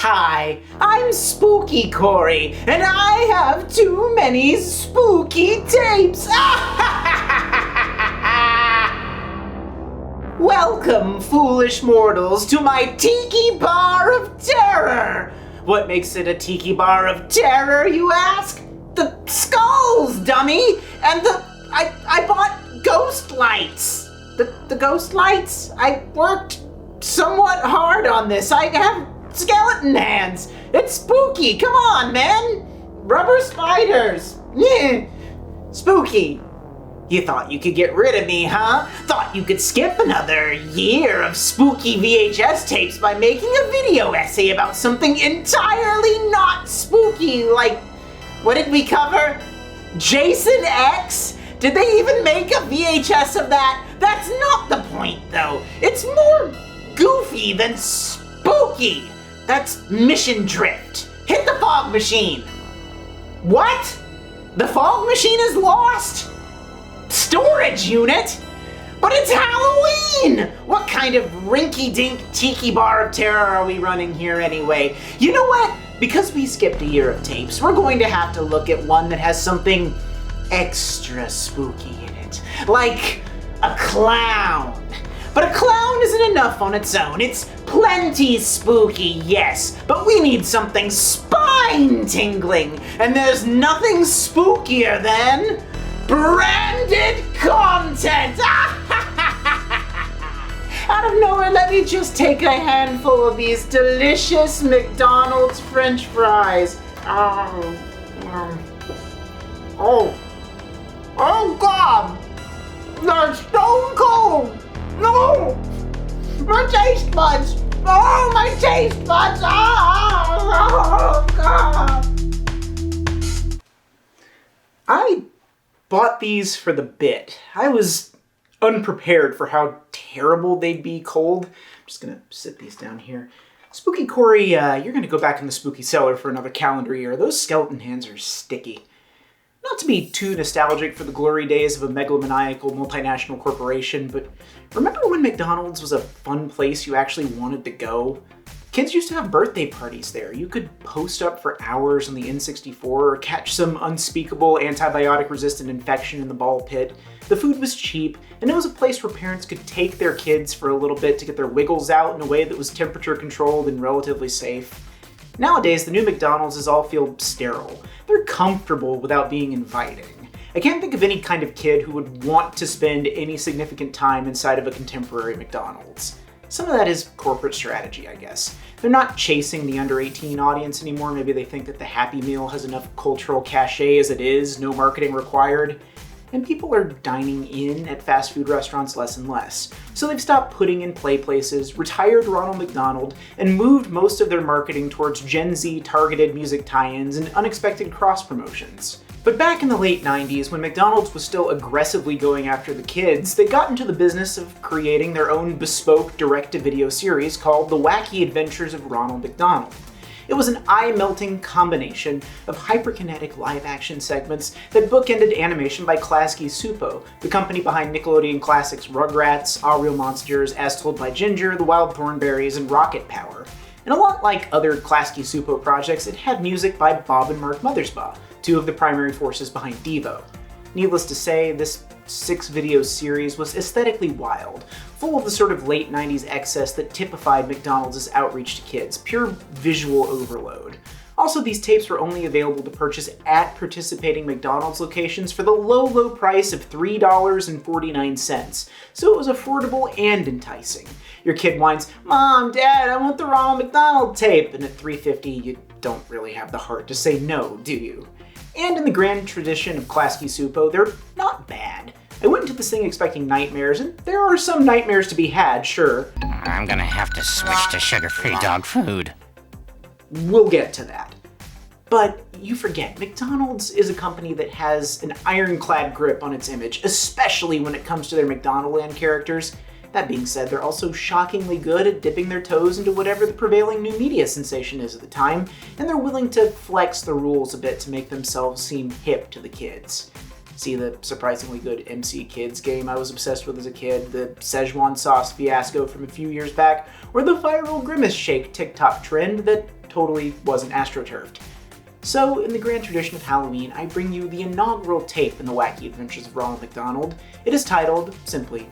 Hi, I'm Spooky Corey, and I have too many spooky tapes! Welcome, foolish mortals, to my Tiki Bar of Terror! What makes it a Tiki Bar of Terror, you ask? The skulls, dummy! And I bought ghost lights! The ghost lights? I worked somewhat hard on this. I have skeleton hands. It's spooky. Come on, man. Rubber spiders. Spooky. You thought you could get rid of me, huh? Thought you could skip another year of spooky VHS tapes by making a video essay about something entirely not spooky, like, what did we cover? Jason X? Did they even make a VHS of that? That's not the point, though. It's more goofy than spooky. That's mission drift. Hit the fog machine. What? The fog machine is lost? Storage unit? But it's Halloween! What kind of rinky-dink Tiki Bar of Terror are we running here anyway? You know what? Because we skipped a year of tapes, we're going to have to look at one that has something extra spooky in it. Like a clown. But a clown isn't enough on its own. It's plenty spooky, yes, but we need something spine-tingling, and there's nothing spookier than branded content! Out of nowhere, let me just take a handful of these delicious McDonald's French fries. Oh God! They're stone cold! No! My taste buds! Oh, my taste buds! Oh, God! I bought these for the bit. I was unprepared for how terrible they'd be cold. I'm just gonna sit these down here. Spooky Corey, you're gonna go back in the spooky cellar for another calendar year. Those skeleton hands are sticky. Not to be too nostalgic for the glory days of a megalomaniacal multinational corporation, but remember when McDonald's was a fun place you actually wanted to go? Kids used to have birthday parties there. You could post up for hours on the N64 or catch some unspeakable antibiotic-resistant infection in the ball pit. The food was cheap, and it was a place where parents could take their kids for a little bit to get their wiggles out in a way that was temperature controlled and relatively safe. Nowadays, the new McDonald's all feel sterile. They're comfortable without being inviting. I can't think of any kind of kid who would want to spend any significant time inside of a contemporary McDonald's. Some of that is corporate strategy, I guess. They're not chasing the under 18 audience anymore. Maybe they think that the Happy Meal has enough cultural cachet as it is, no marketing required. And people are dining in at fast food restaurants less and less. So they've stopped putting in play places, retired Ronald McDonald, and moved most of their marketing towards Gen Z targeted music tie-ins and unexpected cross-promotions. But back in the late 90s, when McDonald's was still aggressively going after the kids, they got into the business of creating their own bespoke direct-to-video series called The Wacky Adventures of Ronald McDonald. It was an eye-melting combination of hyperkinetic live-action segments that bookended animation by Klasky-Csupo, the company behind Nickelodeon classics Rugrats, Aaahh! Monsters, As Told by Ginger, The Wild Thornberrys, and Rocket Power. And a lot like other Klasky-Csupo projects, it had music by Bob and Mark Mothersbaugh, two of the primary forces behind Devo. Needless to say, this 6-video series was aesthetically wild, full of the sort of late 90s excess that typified McDonald's outreach to kids, pure visual overload. Also, these tapes were only available to purchase at participating McDonald's locations for the low price of $3.49, so it was affordable and enticing. Your kid whines, "Mom, Dad, I want the Ronald McDonald tape," and at $3.50 you don't really have the heart to say no, do you? And in the grand tradition of Klasky-Csupo, they're not bad. I went into this thing expecting nightmares, and there are some nightmares to be had, sure. I'm gonna have to switch to sugar-free dog food. We'll get to that. But you forget, McDonald's is a company that has an ironclad grip on its image, especially when it comes to their McDonaldland characters. That being said, they're also shockingly good at dipping their toes into whatever the prevailing new media sensation is at the time, and they're willing to flex the rules a bit to make themselves seem hip to the kids. See the surprisingly good MC Kids game I was obsessed with as a kid, the Szechuan sauce fiasco from a few years back, or the viral Grimace Shake TikTok trend that totally wasn't astroturfed. So, in the grand tradition of Halloween, I bring you the inaugural tape in the Wacky Adventures of Ronald McDonald. It is titled, simply,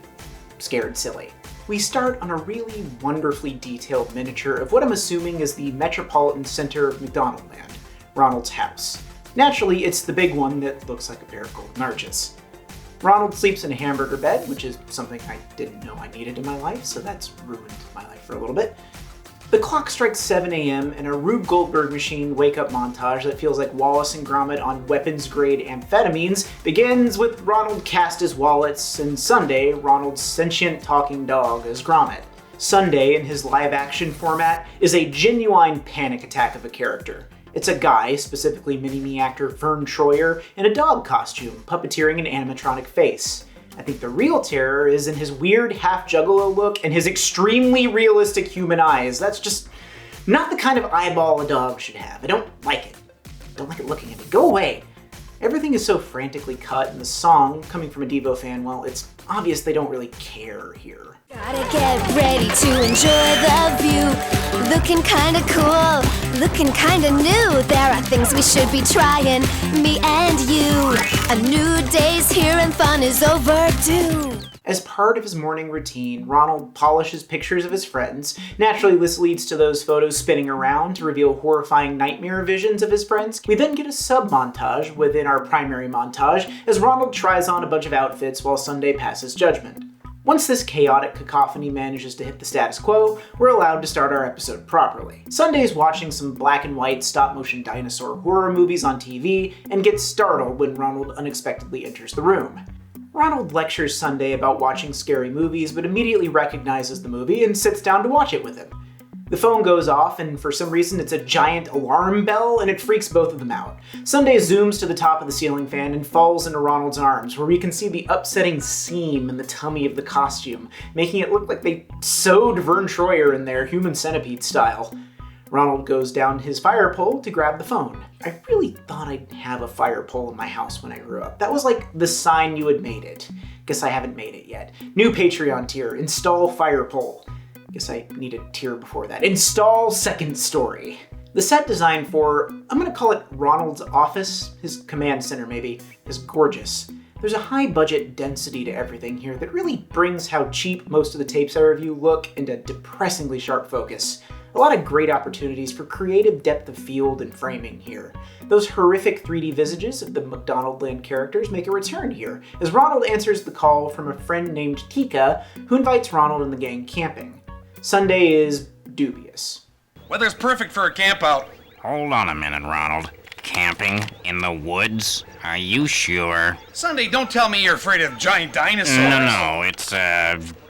Scared Silly. We start on a really wonderfully detailed miniature of what I'm assuming is the metropolitan center of McDonaldland, Ronald's house. Naturally, it's the big one that looks like a pair of golden arches. Ronald sleeps in a hamburger bed, which is something I didn't know I needed in my life, so that's ruined my life for a little bit. The clock strikes 7 a.m. and a Rube Goldberg machine wake-up montage that feels like Wallace and Gromit on weapons-grade amphetamines begins with Ronald cast as Wallace, and Sunday, Ronald's sentient talking dog, as Gromit. Sunday, in his live-action format, is a genuine panic attack of a character. It's a guy, specifically Mini-Me actor Vern Troyer, in a dog costume, puppeteering an animatronic face. I think the real terror is in his weird half-juggalo look and his extremely realistic human eyes. That's just not the kind of eyeball a dog should have. I don't like it. I don't like it looking at me. Go away! Everything is so frantically cut, and the song, coming from a Devo fan, well, it's obvious they don't really care here. Gotta get ready to enjoy the view. Looking kinda cool, looking kinda new. There are things we should be trying, me and you. A new day's here and fun is overdue. As part of his morning routine, Ronald polishes pictures of his friends. Naturally, this leads to those photos spinning around to reveal horrifying nightmare visions of his friends. We then get a sub-montage within our primary montage as Ronald tries on a bunch of outfits while Sunday passes judgment. Once this chaotic cacophony manages to hit the status quo, we're allowed to start our episode properly. Sunday's watching some black and white stop-motion dinosaur horror movies on TV and gets startled when Ronald unexpectedly enters the room. Ronald lectures Sunday about watching scary movies, but immediately recognizes the movie and sits down to watch it with him. The phone goes off, and for some reason it's a giant alarm bell, and it freaks both of them out. Sunday zooms to the top of the ceiling fan and falls into Ronald's arms, where we can see the upsetting seam in the tummy of the costume, making it look like they sewed Vern Troyer in there, human centipede style. Ronald goes down his fire pole to grab the phone. I really thought I'd have a fire pole in my house when I grew up. That was like the sign you had made it. Guess I haven't made it yet. New Patreon tier, install fire pole. Guess I need a tier before that. Install second story. The set design for, I'm gonna call it Ronald's office, his command center maybe, is gorgeous. There's a high budget density to everything here that really brings how cheap most of the tapes I review look into depressingly sharp focus. A lot of great opportunities for creative depth of field and framing here. Those horrific 3D visages of the McDonaldland characters make a return here, as Ronald answers the call from a friend named Tika, who invites Ronald and the gang camping. Sunday is dubious. Weather's perfect for a campout. Hold on a minute, Ronald. Camping in the woods? Are you sure? Sunday, don't tell me you're afraid of giant dinosaurs. No, it's,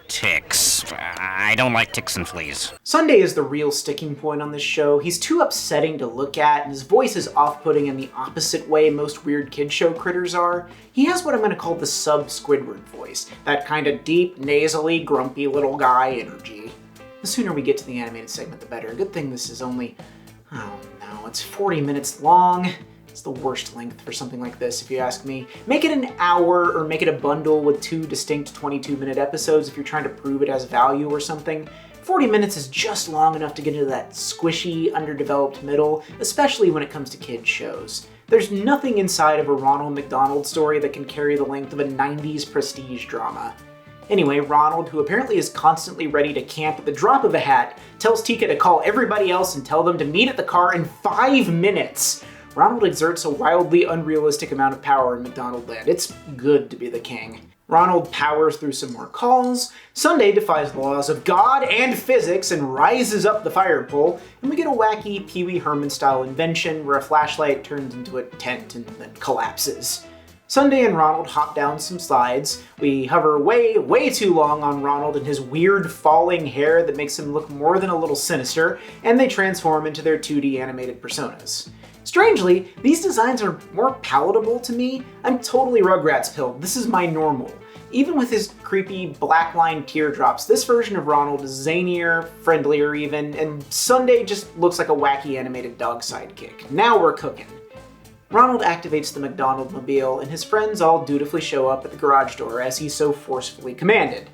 ticks. I don't like ticks and fleas. Sunday is the real sticking point on this show. He's too upsetting to look at, and his voice is off-putting in the opposite way most weird kid show critters are. He has what I'm gonna call the sub-Squidward voice, that kind of deep, nasally, grumpy little guy energy. The sooner we get to the animated segment, the better. Good thing this is only, oh no, it's 40 minutes long. It's the worst length for something like this, if you ask me. Make it an hour, or make it a bundle with 2 distinct 22-minute episodes if you're trying to prove it has value or something. 40 minutes is just long enough to get into that squishy, underdeveloped middle, especially when it comes to kids' shows. There's nothing inside of a Ronald McDonald story that can carry the length of a 90s prestige drama. Anyway, Ronald, who apparently is constantly ready to camp at the drop of a hat, tells Tika to call everybody else and tell them to meet at the car in 5 minutes. Ronald exerts a wildly unrealistic amount of power in McDonaldland. It's good to be the king. Ronald powers through some more calls. Sunday defies the laws of God and physics and rises up the fire pole, and we get a wacky Pee Wee Herman-style invention where a flashlight turns into a tent and then collapses. Sunday and Ronald hop down some slides. We hover way too long on Ronald and his weird falling hair that makes him look more than a little sinister, and they transform into their 2D animated personas. Strangely, these designs are more palatable to me. I'm totally Rugrats pilled. This is my normal. Even with his creepy black line teardrops, this version of Ronald is zanier, friendlier even, and Sunday just looks like a wacky animated dog sidekick. Now we're cooking. Ronald activates the McDonald mobile, and his friends all dutifully show up at the garage door as he's so forcefully commanded.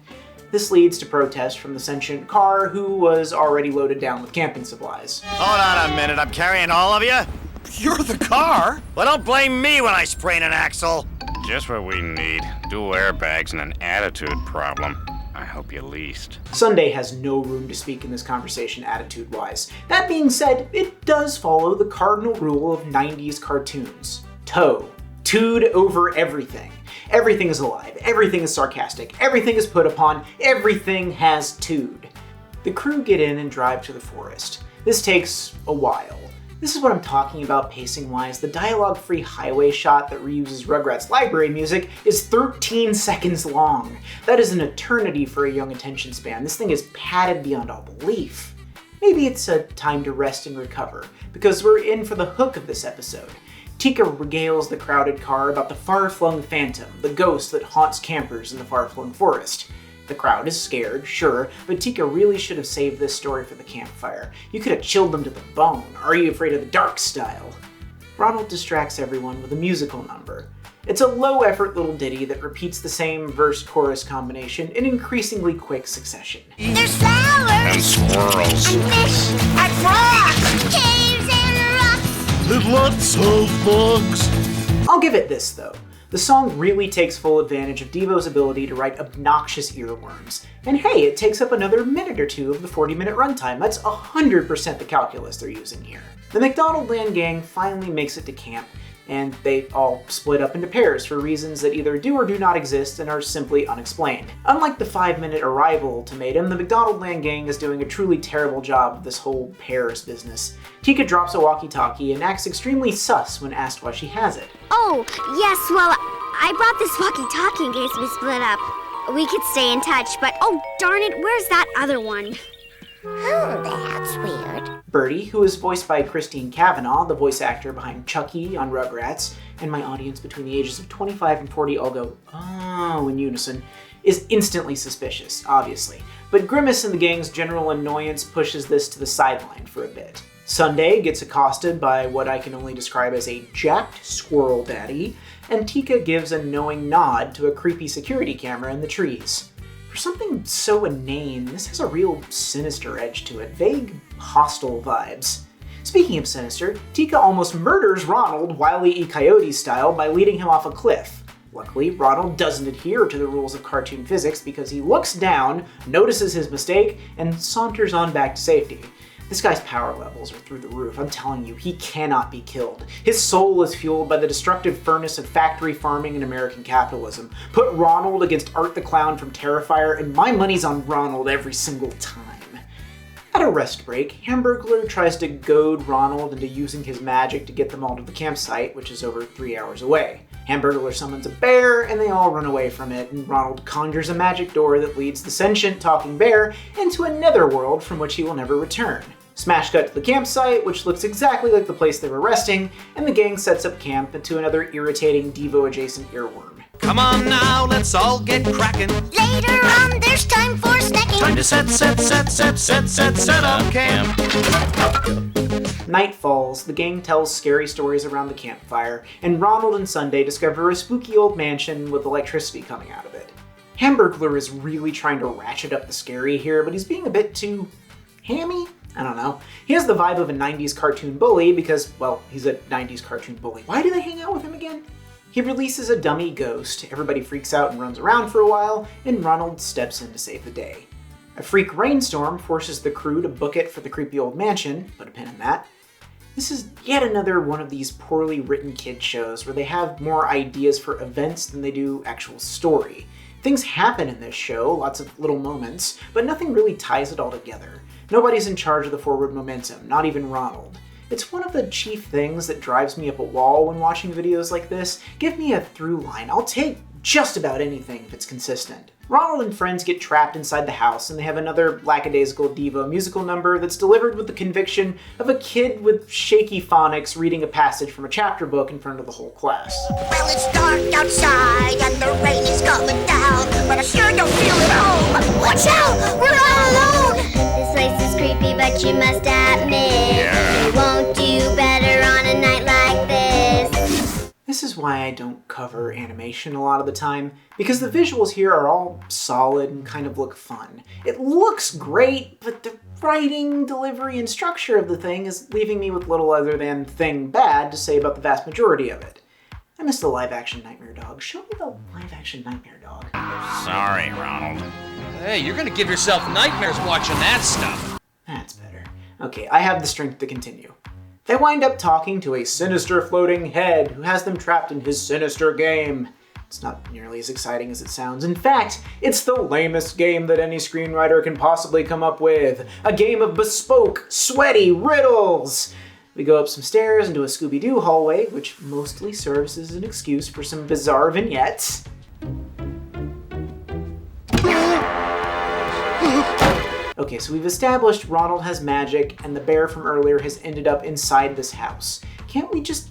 This leads to protest from the sentient car, who was already loaded down with camping supplies. Hold on a minute, I'm carrying all of you? You're the car? Well, don't blame me when I sprain an axle. Just what we need. Dual airbags and an attitude problem. I hope you leased. Sunday has no room to speak in this conversation attitude-wise. That being said, it does follow the cardinal rule of 90s cartoons. Toe. Tude over everything. Everything is alive, everything is sarcastic, everything is put upon, everything has tude. The crew get in and drive to the forest. This takes a while. This is what I'm talking about pacing-wise. The dialogue-free highway shot that reuses Rugrats library music is 13 seconds long. That is an eternity for a young attention span. This thing is padded beyond all belief. Maybe it's a time to rest and recover, because we're in for the hook of this episode. Tika regales the crowded car about the far-flung phantom, the ghost that haunts campers in the far-flung forest. The crowd is scared, sure, but Tika really should have saved this story for the campfire. You could have chilled them to the bone. Are you afraid of the dark style? Ronald distracts everyone with a musical number. It's a low-effort little ditty that repeats the same verse-chorus combination in increasingly quick succession. There's flowers And squirrels. and fish and frogs, caves and rocks. And lots of bugs. I'll give it this, though. The song really takes full advantage of Devo's ability to write obnoxious earworms. And hey, it takes up another minute or two of the 40-minute runtime. That's 100% the calculus they're using here. The McDonald Land gang finally makes it to camp, and they all split up into pairs for reasons that either do or do not exist and are simply unexplained. Unlike the 5-minute arrival ultimatum, the McDonald Land gang is doing a truly terrible job of this whole pairs business. Tika drops a walkie-talkie and acts extremely sus when asked why she has it. Oh, yes, well, I brought this walkie-talkie in case we split up. We could stay in touch, but oh, darn it, where's that other one? Oh, that's weird. Birdie, who is voiced by Christine Cavanaugh, the voice actor behind Chucky on Rugrats, and my audience between the ages of 25 and 40 all go, oh, in unison, is instantly suspicious, obviously. But Grimace and the gang's general annoyance pushes this to the sideline for a bit. Sunday gets accosted by what I can only describe as a jacked squirrel daddy, and Tika gives a knowing nod to a creepy security camera in the trees. For something so inane, this has a real sinister edge to it, vague, hostile vibes. Speaking of sinister, Tika almost murders Ronald Wile E. Coyote style by leading him off a cliff. Luckily, Ronald doesn't adhere to the rules of cartoon physics because he looks down, notices his mistake, and saunters on back to safety. This guy's power levels are through the roof. I'm telling you, he cannot be killed. His soul is fueled by the destructive furnace of factory farming and American capitalism. Put Ronald against Art the Clown from Terrifier, and my money's on Ronald every single time. At a rest break, Hamburglar tries to goad Ronald into using his magic to get them all to the campsite, which is over 3 hours away. Hamburglar summons a bear, and they all run away from it, and Ronald conjures a magic door that leads the sentient talking bear into a netherworld from which he will never return. Smash cut to the campsite, which looks exactly like the place they were resting, and the gang sets up camp into another irritating Devo-adjacent earworm. Come on now, let's all get cracking. Later on, there's time for snacking. Time to set up camp. Night falls, the gang tells scary stories around the campfire, and Ronald and Sunday discover a spooky old mansion with electricity coming out of it. Hamburglar is really trying to ratchet up the scary here, but he's being a bit too hammy? I don't know. He has the vibe of a 90s cartoon bully because, well, he's a 90s cartoon bully. Why do they hang out with him again? He releases a dummy ghost, everybody freaks out and runs around for a while, and Ronald steps in to save the day. A freak rainstorm forces the crew to book it for the creepy old mansion, put a pin in that. This is yet another one of these poorly written kid shows where they have more ideas for events than they do actual story. Things happen in this show, lots of little moments, but nothing really ties it all together. Nobody's in charge of the forward momentum, not even Ronald. It's one of the chief things that drives me up a wall when watching videos like this. Give me a through line. I'll take just about anything if it's consistent. Ronald and friends get trapped inside the house, and they have another lackadaisical Devo musical number that's delivered with the conviction of a kid with shaky phonics reading a passage from a chapter book in front of the whole class. Well, it's dark outside and the rain is coming down, but I sure don't feel at home. Watch out! We're all alone! This place is creepy, but you must admit you won't do better on a night like this. This is why I don't cover animation a lot of the time, because the visuals here are all solid and kind of look fun. It looks great, but the writing, delivery, and structure of the thing is leaving me with little other than thing bad to say about the vast majority of it. I miss the live-action Nightmare Dog. Show me the live-action Nightmare Dog. Sorry, Ronald. Hey, you're gonna give yourself nightmares watching that stuff. That's better. Okay, I have the strength to continue. They wind up talking to a sinister floating head who has them trapped in his sinister game. It's not nearly as exciting as it sounds. In fact, it's the lamest game that any screenwriter can possibly come up with. A game of bespoke, sweaty riddles. We go up some stairs into a Scooby-Doo hallway, which mostly serves as an excuse for some bizarre vignettes. Okay, so we've established Ronald has magic, and the bear from earlier has ended up inside this house. Can't we just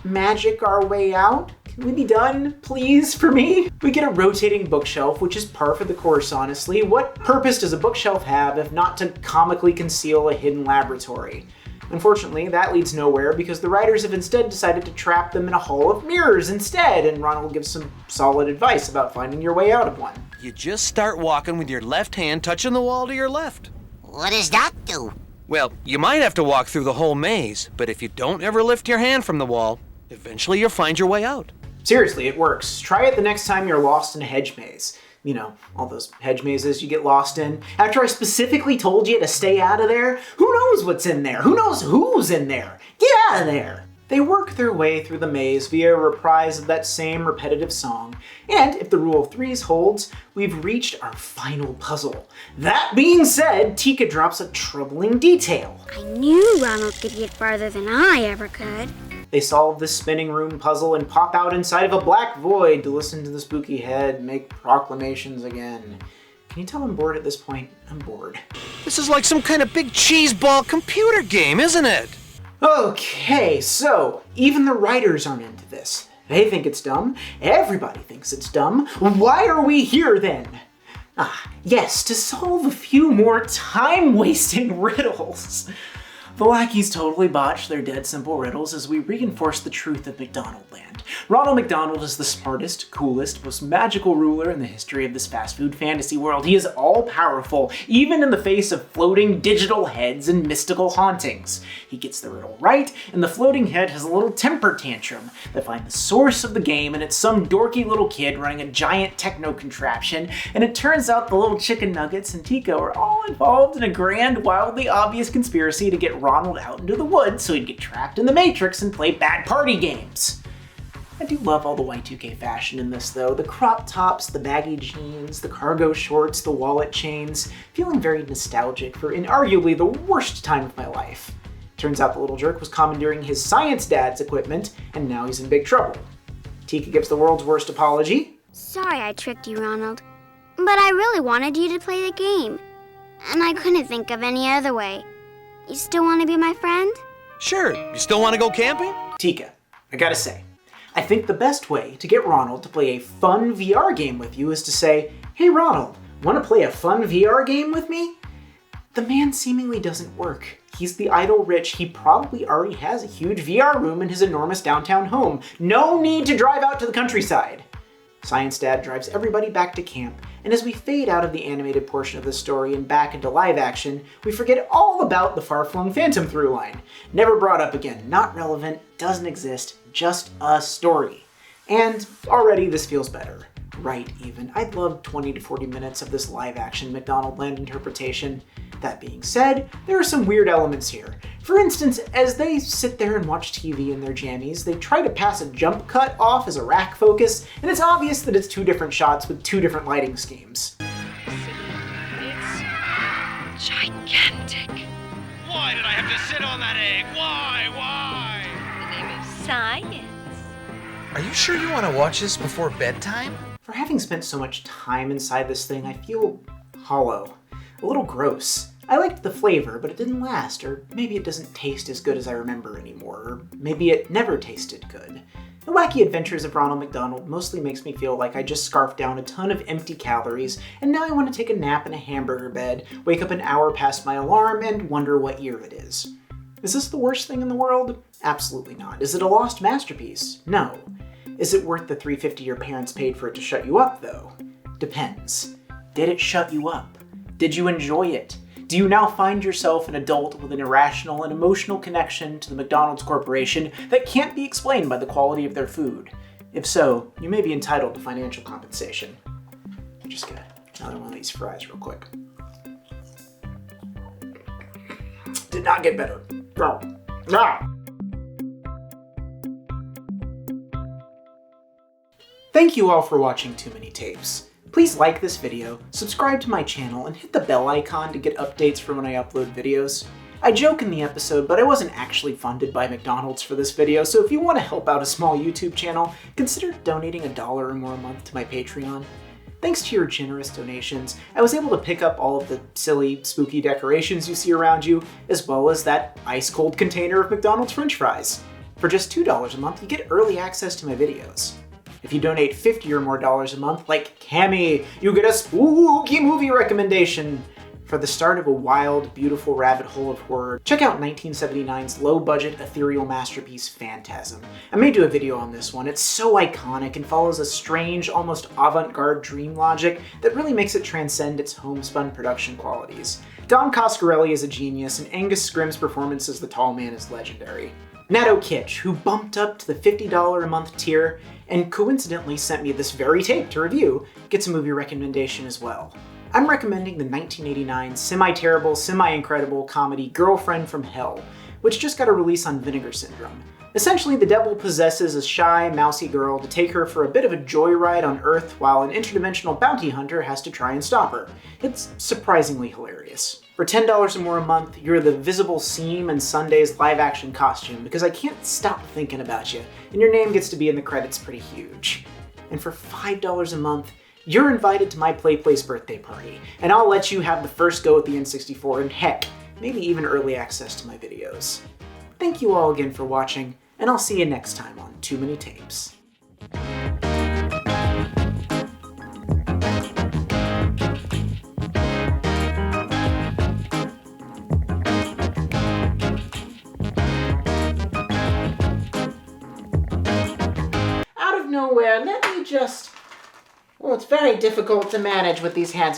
magic our way out? Can we be done, please, for me? We get a rotating bookshelf, which is par for the course, honestly. What purpose does a bookshelf have if not to comically conceal a hidden laboratory? Unfortunately, that leads nowhere because the writers have instead decided to trap them in a hall of mirrors instead, and Ronald gives some solid advice about finding your way out of one. You just start walking with your left hand touching the wall to your left. What does that do? Well, you might have to walk through the whole maze, but if you don't ever lift your hand from the wall, eventually you'll find your way out. Seriously, it works. Try it the next time you're lost in a hedge maze. You know, all those hedge mazes you get lost in. After I specifically told you to stay out of there, who knows what's in there? Who knows who's in there? Get out of there! They work their way through the maze via a reprise of that same repetitive song, and if the rule of threes holds, we've reached our final puzzle. That being said, Tika drops a troubling detail. I knew Ronald could get farther than I ever could. They solve the spinning room puzzle and pop out inside of a black void to listen to the spooky head make proclamations again. Can you tell I'm bored at this point? I'm bored. This is like some kind of big cheeseball computer game, isn't it? Okay, so even the writers aren't into this. They think it's dumb. Everybody thinks it's dumb. Why are we here then? Yes, to solve a few more time-wasting riddles. The Wackies totally botched their dead simple riddles as we reinforce the truth of McDonald Land. Ronald McDonald is the smartest, coolest, most magical ruler in the history of this fast food fantasy world. He is all-powerful, even in the face of floating digital heads and mystical hauntings. He gets the riddle right, and the floating head has a little temper tantrum. They find the source of the game, and it's some dorky little kid running a giant techno contraption, and it turns out the little chicken nuggets and Tico are all involved in a grand, wildly obvious conspiracy to get Ronald out into the woods so he'd get trapped in the Matrix and play bad party games. I do love all the Y2K fashion in this though. The crop tops, the baggy jeans, the cargo shorts, the wallet chains. Feeling very nostalgic for inarguably the worst time of my life. Turns out the little jerk was commandeering his science dad's equipment, and now he's in big trouble. Tika gives the world's worst apology. Sorry I tricked you, Ronald. But I really wanted you to play the game. And I couldn't think of any other way. You still want to be my friend? Sure. You still want to go camping? Tika, I gotta say, I think the best way to get Ronald to play a fun VR game with you is to say, "Hey Ronald, want to play a fun VR game with me?" The man seemingly doesn't work. He's the idle rich. He probably already has a huge VR room in his enormous downtown home. No need to drive out to the countryside. Science Dad drives everybody back to camp, and as we fade out of the animated portion of the story and back into live action, we forget all about the far-flung Phantom through line. Never brought up again, not relevant, doesn't exist, just a story. And already this feels better. Right, even. I'd love 20 to 40 minutes of this live action McDonald Land interpretation. That being said, there are some weird elements here. For instance, as they sit there and watch TV in their jammies, they try to pass a jump cut off as a rack focus, and it's obvious that it's two different shots with two different lighting schemes. It's gigantic. Why did I have to sit on that egg? Why? The name of science. Are you sure you want to watch this before bedtime? For having spent so much time inside this thing, I feel hollow. A little gross. I liked the flavor, but it didn't last, or maybe it doesn't taste as good as I remember anymore, or maybe it never tasted good. The Wacky Adventures of Ronald McDonald mostly makes me feel like I just scarfed down a ton of empty calories, and now I want to take a nap in a hamburger bed, wake up an hour past my alarm, and wonder what year it is. Is this the worst thing in the world? Absolutely not. Is it a lost masterpiece? No. Is it worth the $3.50 your parents paid for it to shut you up, though? Depends. Did it shut you up? Did you enjoy it? Do you now find yourself an adult with an irrational and emotional connection to the McDonald's Corporation that can't be explained by the quality of their food? If so, you may be entitled to financial compensation. Just get another one of these fries real quick. Did not get better. Thank you all for watching Too Many Tapes. Please like this video, subscribe to my channel, and hit the bell icon to get updates for when I upload videos. I joke in the episode, but I wasn't actually funded by McDonald's for this video, so if you want to help out a small YouTube channel, consider donating $1 or more a month to my Patreon. Thanks to your generous donations, I was able to pick up all of the silly, spooky decorations you see around you, as well as that ice-cold container of McDonald's French fries. For just $2 a month, you get early access to my videos. If you donate $50 or more a month, like Cammy, you get a spooky movie recommendation. For the start of a wild, beautiful rabbit hole of horror, check out 1979's low-budget, ethereal masterpiece, Phantasm. I may do a video on this one. It's so iconic and follows a strange, almost avant-garde dream logic that really makes it transcend its homespun production qualities. Don Coscarelli is a genius, and Angus Scrimm's performance as the tall man is legendary. Natto Kitsch, who bumped up to the $50 a month tier and coincidentally sent me this very tape to review, gets a movie recommendation as well. I'm recommending the 1989 semi-terrible, semi-incredible comedy Girlfriend from Hell, which just got a release on Vinegar Syndrome. Essentially, the devil possesses a shy, mousy girl to take her for a bit of a joyride on Earth while an interdimensional bounty hunter has to try and stop her. It's surprisingly hilarious. For $10 or more a month, you're the visible seam in Sunday's live-action costume because I can't stop thinking about you, and your name gets to be in the credits pretty huge. And for $5 a month, you're invited to my Play Place birthday party, and I'll let you have the first go at the N64 and heck, maybe even early access to my videos. Thank you all again for watching, and I'll see you next time on Too Many Tapes. Out of nowhere, let me just... Oh, it's very difficult to manage with these hands.